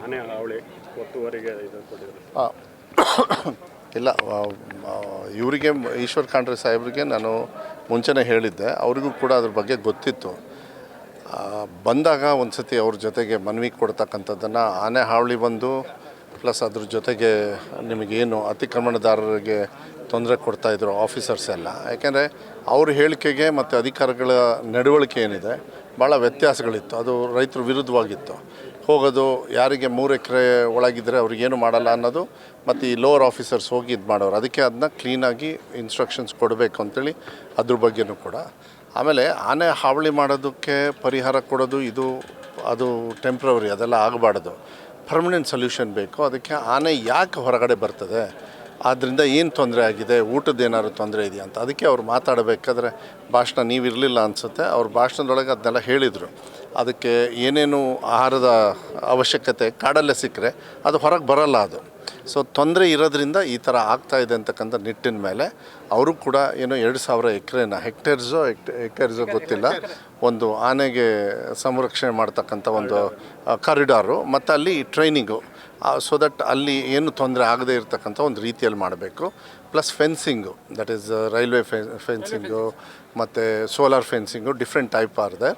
ಆನೆ ಹಾವಳಿ ಒತ್ತುವರಿಗೆ ಇದು ಕೊಟ್ಟಿದ್ರು. ಇಲ್ಲ, ಇವರಿಗೆ ಈಶ್ವರ್ ಖಂಡ್ರೆ ಸಾಹೇಬ್ರಿಗೆ ನಾನು ಮುಂಚೆನೇ ಹೇಳಿದ್ದೆ, ಅವರಿಗೂ ಕೂಡ ಅದ್ರ ಬಗ್ಗೆ ಗೊತ್ತಿತ್ತು. ಬಂದಾಗ ಒಂದು ಸತಿ ಅವ್ರ ಜೊತೆಗೆ ಮನವಿ ಕೊಡ್ತಕ್ಕಂಥದ್ದನ್ನು ಆನೆ ಹಾವಳಿ ಬಂದು ಪ್ಲಸ್ ಅದ್ರ ಜೊತೆಗೆ ನಿಮಗೇನು ಅತಿಕ್ರಮಣದಾರರಿಗೆ ತೊಂದರೆ ಕೊಡ್ತಾಯಿದ್ರು ಆಫೀಸರ್ಸ್ ಎಲ್ಲ, ಯಾಕೆಂದರೆ ಅವ್ರ ಹೇಳಿಕೆಗೆ ಮತ್ತು ಅಧಿಕಾರಿಗಳ ನಡವಳಿಕೆ ಏನಿದೆ ಭಾಳ ವ್ಯತ್ಯಾಸಗಳಿತ್ತು. ಅದು ರೈತರ ವಿರುದ್ಧವಾಗಿತ್ತು. ಹೋಗೋದು ಯಾರಿಗೆ 3 ಎಕರೆ ಒಳಗಿದ್ದರೆ ಅವ್ರಿಗೇನು ಮಾಡಲ್ಲ ಅನ್ನೋದು, ಮತ್ತು ಈ ಲೋವರ್ ಆಫೀಸರ್ಸ್ ಹೋಗಿ ಇದು ಮಾಡೋರು. ಅದಕ್ಕೆ ಅದನ್ನ ಕ್ಲೀನಾಗಿ ಇನ್ಸ್ಟ್ರಕ್ಷನ್ಸ್ ಕೊಡಬೇಕು ಅಂಥೇಳಿ ಅದ್ರ ಬಗ್ಗೆನೂ ಕೂಡ. ಆಮೇಲೆ ಆನೆ ಹಾವಳಿ ಮಾಡೋದಕ್ಕೆ ಪರಿಹಾರ ಕೊಡೋದು ಅದು ಟೆಂಪ್ರವರಿ, ಅದೆಲ್ಲ ಆಗಬಾರ್ದು. ಪರ್ಮನೆಂಟ್ ಸೊಲ್ಯೂಷನ್ ಬೇಕು. ಅದಕ್ಕೆ ಆನೆ ಯಾಕೆ ಹೊರಗಡೆ ಬರ್ತದೆ, ಆದ್ದರಿಂದ ಏನು ತೊಂದರೆ ಆಗಿದೆ, ಊಟದ ಏನಾದ್ರು ತೊಂದರೆ ಇದೆಯಾ ಅಂತ ಅದಕ್ಕೆ ಅವ್ರು ಮಾತಾಡಬೇಕಾದ್ರೆ ಭಾಷಣ ನೀವಿರಲಿಲ್ಲ ಅನಿಸುತ್ತೆ, ಅವ್ರ ಭಾಷಣದೊಳಗೆ ಅದನ್ನೆಲ್ಲ ಹೇಳಿದರು. ಅದಕ್ಕೆ ಏನೇನು ಆಹಾರದ ಅವಶ್ಯಕತೆ ಕಾಡಲ್ಲೇ ಸಿಕ್ಕರೆ ಅದು ಹೊರಗೆ ಬರಲ್ಲ. ಅದು ಸೊ ತೊಂದರೆ ಇರೋದ್ರಿಂದ ಈ ಥರ ಆಗ್ತಾಯಿದೆ ಅಂತಕ್ಕಂಥ ನಿಟ್ಟಿನ ಮೇಲೆ ಅವರು ಕೂಡ ಏನೋ 2000 ಎಕರೆನ ಹೆಕ್ಟೇರ್ಸೋ ಗೊತ್ತಿಲ್ಲ, ಒಂದು ಆನೆಗೆ ಸಂರಕ್ಷಣೆ ಮಾಡ್ತಕ್ಕಂಥ ಒಂದು ಕಾರಿಡಾರು ಮತ್ತು ಅಲ್ಲಿ ಟ್ರೈನಿಂಗು, ಸೊ ದಟ್ ಅಲ್ಲಿ ಏನು ತೊಂದರೆ ಆಗದೇ ಇರತಕ್ಕಂಥ ಒಂದು ರೀತಿಯಲ್ಲಿ ಮಾಡಬೇಕು. Plus fencing, that is railway fencing ಮತ್ತು ಸೋಲಾರ್ ಫೆನ್ಸಿಂಗು, ಡಿಫ್ರೆಂಟ್ ಟೈಪ್ ಆರ್ದೆ.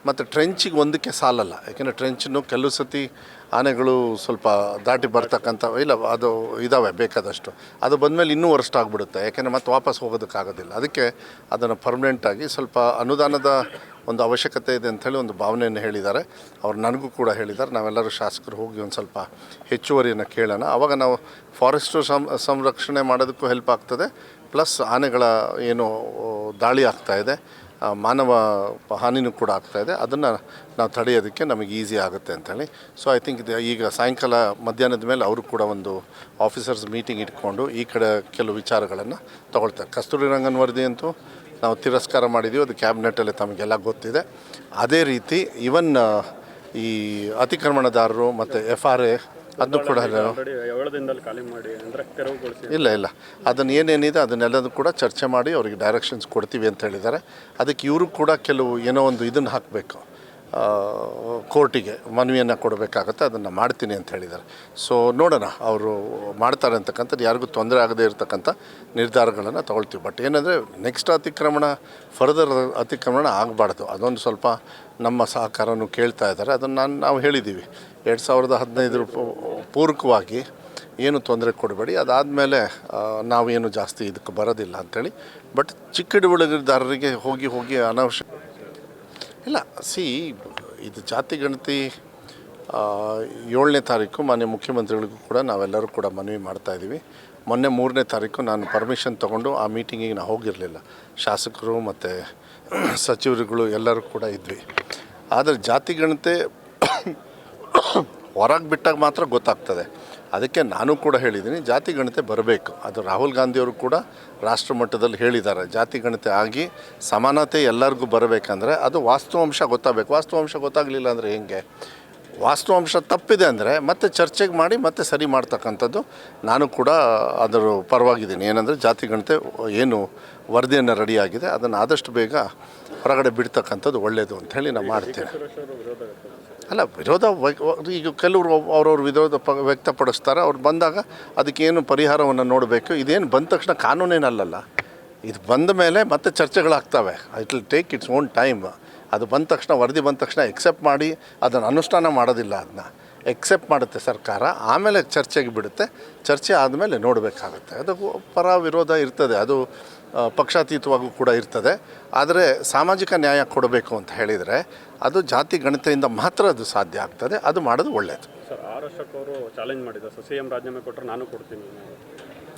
ಮತ್ತು ಟ್ರೆಂಚಿಗೆ ಒಂದಕ್ಕೆ ಸಾಲಲ್ಲ, ಯಾಕೆಂದರೆ ಟ್ರೆಂಚನ್ನು ಕೆಲವು ಸತಿ ಆನೆಗಳು ಸ್ವಲ್ಪ ದಾಟಿ ಬರ್ತಕ್ಕಂಥ ಇಲ್ಲ, ಅದು ಇದ್ದಾವೆ ಬೇಕಾದಷ್ಟು. ಅದು ಬಂದಮೇಲೆ ಇನ್ನೂ ವರ್ಸ್ಟ್ ಆಗಿಬಿಡುತ್ತೆ, ಯಾಕೆಂದರೆ ಮತ್ತೆ ವಾಪಸ್ ಹೋಗೋದಕ್ಕಾಗೋದಿಲ್ಲ. ಅದಕ್ಕೆ ಅದನ್ನು ಪರ್ಮನೆಂಟಾಗಿ ಸ್ವಲ್ಪ ಅನುದಾನದ ಒಂದು ಅವಶ್ಯಕತೆ ಇದೆ ಅಂಥೇಳಿ ಒಂದು ಭಾವನೆಯನ್ನು ಹೇಳಿದ್ದಾರೆ. ಅವ್ರು ನನಗೂ ಕೂಡ ಹೇಳಿದ್ದಾರೆ. ನಾವೆಲ್ಲರೂ ಶಾಸಕರು ಹೋಗಿ ಒಂದು ಸ್ವಲ್ಪ ಹೆಚ್ಚುವರಿಯನ್ನು ಕೇಳೋಣ, ಆವಾಗ ನಾವು ಫಾರೆಸ್ಟು ಸಂರಕ್ಷಣೆ ಮಾಡೋದಕ್ಕೂ ಹೆಲ್ಪ್ ಆಗ್ತದೆ. ಪ್ಲಸ್ ಆನೆಗಳ ಏನು ದಾಳಿ ಆಗ್ತಾಯಿದೆ, ಮಾನವ ಹಾನಿನೂ ಕೂಡ ಆಗ್ತಾಯಿದೆ, ಅದನ್ನು ನಾವು ತಡೆಯೋದಕ್ಕೆ ನಮಗೆ ಈಸಿ ಆಗುತ್ತೆ ಅಂಥೇಳಿ. ಸೊ ಐ ಥಿಂಕ್ ಈಗ ಸಾಯಂಕಾಲ ಮಧ್ಯಾಹ್ನದ ಮೇಲೆ ಅವರು ಕೂಡ ಒಂದು ಆಫೀಸರ್ಸ್ ಮೀಟಿಂಗ್ ಇಟ್ಕೊಂಡು ಈ ಕಡೆ ಕೆಲವು ವಿಚಾರಗಳನ್ನು ತಗೊಳ್ತಾರೆ. ಕಸ್ತೂರಿ ರಂಗನ್ ವರದಿ ಅಂತೂ ನಾವು ತಿರಸ್ಕಾರ ಮಾಡಿದ್ದೀವಿ, ಅದು ಕ್ಯಾಬಿನೆಟಲ್ಲಿ ತಮಗೆಲ್ಲ ಗೊತ್ತಿದೆ. ಅದೇ ರೀತಿ ಇವನ್ ಈ ಅತಿಕ್ರಮಣದಾರರು ಮತ್ತು FRA ಅದನ್ನು ಕೂಡ ಇಲ್ಲ ಅದನ್ನು ಏನೇನಿದೆ ಅದನ್ನೆಲ್ಲದೂ ಕೂಡ ಚರ್ಚೆ ಮಾಡಿ ಅವರಿಗೆ ಡೈರೆಕ್ಷನ್ಸ್ ಕೊಡ್ತೀವಿ ಅಂತ ಹೇಳಿದ್ದಾರೆ. ಅದಕ್ಕೆ ಇವರು ಕೂಡ ಕೆಲವು ಏನೋ ಒಂದು ಇದನ್ನು ಹಾಕಬೇಕು, ಕೋರ್ಟಿಗೆ ಮನವಿಯನ್ನು ಕೊಡಬೇಕಾಗತ್ತೆ, ಅದನ್ನು ಮಾಡ್ತೀನಿ ಅಂತ ಹೇಳಿದ್ದಾರೆ. ಸೊ ನೋಡೋಣ, ಅವರು ಮಾಡ್ತಾರೆ ಅಂತಕ್ಕಂಥದ್ದು, ಯಾರಿಗೂ ತೊಂದರೆ ಆಗದೇ ಇರತಕ್ಕಂಥ ನಿರ್ಧಾರಗಳನ್ನು ತಗೊಳ್ತೀವಿ. ಬಟ್ ಏನಂದರೆ ನೆಕ್ಸ್ಟ್ ಫರ್ದರ್ ಅತಿಕ್ರಮಣ ಆಗಬಾರ್ದು, ಅದೊಂದು ಸ್ವಲ್ಪ ನಮ್ಮ ಸಹಕಾರನೂ ಕೇಳ್ತಾ ಇದ್ದಾರೆ. ಅದನ್ನು ನಾವು ಹೇಳಿದ್ದೀವಿ 2015 ಪೂರ್ವಕವಾಗಿ ಏನು ತೊಂದರೆ ಕೊಡಬೇಡಿ, ಅದಾದಮೇಲೆ ನಾವೇನು ಜಾಸ್ತಿ ಇದಕ್ಕೆ ಬರೋದಿಲ್ಲ ಅಂಥೇಳಿ. ಬಟ್ ಚಿಕ್ಕ ಹಿಡುವಳಿದಾರರಿಗೆ ಹೋಗಿ ಅನಾವಶ್ಯಕ ಇಲ್ಲ. ಇದು ಜಾತಿ ಗಣತಿ 7ನೇ ತಾರೀಕು ಮಾನ್ಯ ಮುಖ್ಯಮಂತ್ರಿಗಳಿಗೂ ಕೂಡ ನಾವೆಲ್ಲರೂ ಕೂಡ ಮನವಿ ಮಾಡ್ತಾಯಿದ್ದೀವಿ. ಮೊನ್ನೆ 3ನೇ ತಾರೀಕು ನಾನು ಪರ್ಮಿಷನ್ ತೊಗೊಂಡು ಆ ಮೀಟಿಂಗಿಗೆ ನಾವು ಹೋಗಿರಲಿಲ್ಲ. ಶಾಸಕರು ಮತ್ತು ಸಚಿವರುಗಳು ಎಲ್ಲರೂ ಕೂಡ ಇದ್ವಿ. ಆದರೆ ಜಾತಿ ಗಣತಿ ಹೊರಗೆ ಬಿಟ್ಟಾಗ ಮಾತ್ರ ಗೊತ್ತಾಗ್ತದೆ. ಅದಕ್ಕೆ ನಾನು ಕೂಡ ಹೇಳಿದ್ದೀನಿ, ಜಾತಿ ಗಣತಿ ಬರಬೇಕು. ಅದು ರಾಹುಲ್ ಗಾಂಧಿಯವರು ಕೂಡ ರಾಷ್ಟ್ರ ಮಟ್ಟದಲ್ಲಿ ಹೇಳಿದ್ದಾರೆ, ಜಾತಿ ಗಣತಿ ಆಗಿ ಸಮಾನತೆ ಎಲ್ಲರಿಗೂ ಬರಬೇಕಂದ್ರೆ ಅದು ವಾಸ್ತವಾಂಶ ಗೊತ್ತಾಗಬೇಕು. ವಾಸ್ತವಾಂಶ ಗೊತ್ತಾಗಲಿಲ್ಲ ಅಂದರೆ ಹೆಂಗೆ? ವಾಸ್ತವಾಂಶ ತಪ್ಪಿದೆ ಅಂದರೆ ಮತ್ತೆ ಚರ್ಚೆಗೆ ಮಾಡಿ ಮತ್ತೆ ಸರಿ ಮಾಡ್ತಕ್ಕಂಥದ್ದು ನಾನು ಕೂಡ ಅದರ ಪರವಾಗಿದ್ದೀನಿ. ಏನಂದರೆ ಜಾತಿ ಗಣತಿ ಏನು ವರದಿಯನ್ನು ರೆಡಿಯಾಗಿದೆ ಅದನ್ನು ಆದಷ್ಟು ಬೇಗ ಹೊರಗಡೆ ಬಿಡ್ತಕ್ಕಂಥದ್ದು ಒಳ್ಳೆಯದು ಅಂಥೇಳಿ ನಾನು ಮಾಡ್ತೀನಿ. ಅಲ್ಲ, ವಿರೋಧ ಈಗ ಕೆಲವರು ಅವ್ರವ್ರ ವಿರೋಧ ವ್ಯಕ್ತಪಡಿಸ್ತಾರೆ. ಅವ್ರು ಬಂದಾಗ ಅದಕ್ಕೇನು ಪರಿಹಾರವನ್ನು ನೋಡಬೇಕು. ಇದೇನು ಬಂದ ತಕ್ಷಣ ಕಾನೂನೇನಲ್ಲ, ಇದು ಬಂದ ಮೇಲೆ ಮತ್ತೆ ಚರ್ಚೆಗಳಾಗ್ತವೆ. It will take its own time. ಅದು ಬಂದ ತಕ್ಷಣ, ವರದಿ ಬಂದ ತಕ್ಷಣ ಎಕ್ಸೆಪ್ಟ್ ಮಾಡಿ ಅದನ್ನು ಅನುಷ್ಠಾನ ಮಾಡೋದಿಲ್ಲ. ಅದನ್ನ ಎಕ್ಸೆಪ್ಟ್ ಮಾಡುತ್ತೆ ಸರ್ಕಾರ, ಆಮೇಲೆ ಚರ್ಚೆಗೆ ಬಿಡುತ್ತೆ. ಚರ್ಚೆ ಆದಮೇಲೆ ನೋಡಬೇಕಾಗುತ್ತೆ. ಅದು ಪರ ವಿರೋಧ ಇರ್ತದೆ, ಅದು ಪಕ್ಷಾತೀತವಾಗೂ ಕೂಡ ಇರ್ತದೆ. ಆದರೆ ಸಾಮಾಜಿಕ ನ್ಯಾಯ ಕೊಡಬೇಕು ಅಂತ ಹೇಳಿದರೆ ಅದು ಜಾತಿ ಗಣತಿಯಿಂದ ಮಾತ್ರ ಅದು ಸಾಧ್ಯ ಆಗ್ತದೆ. ಅದು ಮಾಡೋದು ಒಳ್ಳೆಯದು. ಸರ್, ಆರ್ ಅಶೋಕ್ ಅವರು ಚಾಲೆಂಜ್ ಮಾಡಿದ್ದಾರೆ, CM ರಾಜೀನಾಮೆ ಕೊಟ್ಟರೆ ನಾನು ಕೊಡ್ತೀನಿ.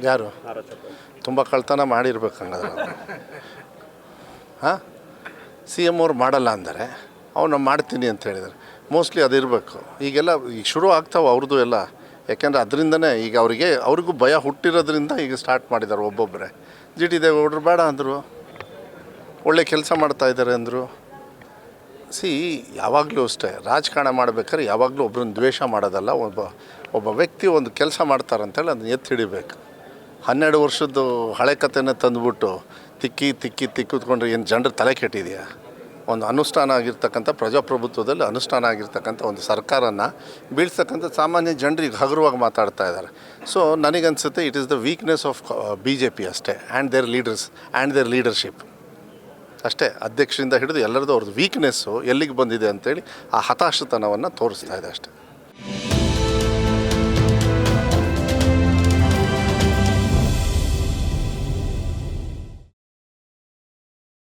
ಯಾರು? ಆರ್ ಅಶೋಕ್ ತುಂಬ ಕಳ್ತನ ಮಾಡಿರ್ಬೇಕು ಹಂಗಾದ್ರೆ. ಹಾಂ, CM ಅವ್ರು ಮಾಡಲ್ಲ ಅಂದರೆ ಅವನು ಮಾಡ್ತೀನಿ ಅಂತ ಹೇಳಿದ್ದಾರೆ. ಮೋಸ್ಟ್ಲಿ ಅದಿರಬೇಕು. ಈಗೆಲ್ಲ ಈಗ ಶುರು ಆಗ್ತಾವೆ ಅವ್ರದ್ದು ಎಲ್ಲ. ಯಾಕೆಂದರೆ ಅದರಿಂದನೇ ಈಗ ಅವ್ರಿಗೂ ಭಯ ಹುಟ್ಟಿರೋದ್ರಿಂದ ಈಗ ಸ್ಟಾರ್ಟ್ ಮಾಡಿದ್ದಾರೆ ಒಬ್ಬೊಬ್ಬರೇ. GT ದೇವೇಗೌಡರು ಬೇಡ ಅಂದರು, ಒಳ್ಳೆ ಕೆಲಸ ಮಾಡ್ತಾಯಿದ್ದಾರೆ ಅಂದರು. ಯಾವಾಗಲೂ ಅಷ್ಟೇ, ರಾಜಕಾರಣ ಮಾಡ್ಬೇಕಾದ್ರೆ ಯಾವಾಗಲೂ ಒಬ್ಬರನ್ನ ದ್ವೇಷ ಮಾಡೋದಲ್ಲ. ಒಬ್ಬ ವ್ಯಕ್ತಿ ಒಂದು ಕೆಲಸ ಮಾಡ್ತಾರಂತೇಳಿ ಅದನ್ನ ಎತ್ತಿ ಹಿಡಿಬೇಕು. 12 ವರ್ಷದ್ದು ಹಳೆ ಕಥೆನ ತಂದುಬಿಟ್ಟು ತಿಕ್ಕಿದ್ಕೊಂಡ್ರೆ ಏನು ಜನರ ತಲೆ ಕೆಟ್ಟಿದೆಯಾ? ಒಂದು ಅನುಷ್ಠಾನ ಆಗಿರ್ತಕ್ಕಂಥ ಪ್ರಜಾಪ್ರಭುತ್ವದಲ್ಲಿ ಅನುಷ್ಠಾನ ಆಗಿರ್ತಕ್ಕಂಥ ಒಂದು ಸರ್ಕಾರನ ಬೀಳ್ತಕ್ಕಂಥ ಸಾಮಾನ್ಯ ಜನರಿಗೆ ಹಗುರವಾಗಿ ಮಾತಾಡ್ತಾ ಇದ್ದಾರೆ. ಸೊ ನನಗನ್ಸುತ್ತೆ it is the weakness of BJP ಅಷ್ಟೇ and their leaders and their leadership ಅಷ್ಟೇ. ಅಧ್ಯಕ್ಷರಿಂದ ಹಿಡಿದು ಎಲ್ಲರದ್ದು ಅವ್ರದ್ದು ವೀಕ್ನೆಸ್ಸು ಎಲ್ಲಿಗೆ ಬಂದಿದೆ ಅಂತೇಳಿ ಆ ಹತಾಶತನವನ್ನು ತೋರಿಸ್ತಾ ಇದೆ ಅಷ್ಟೇ.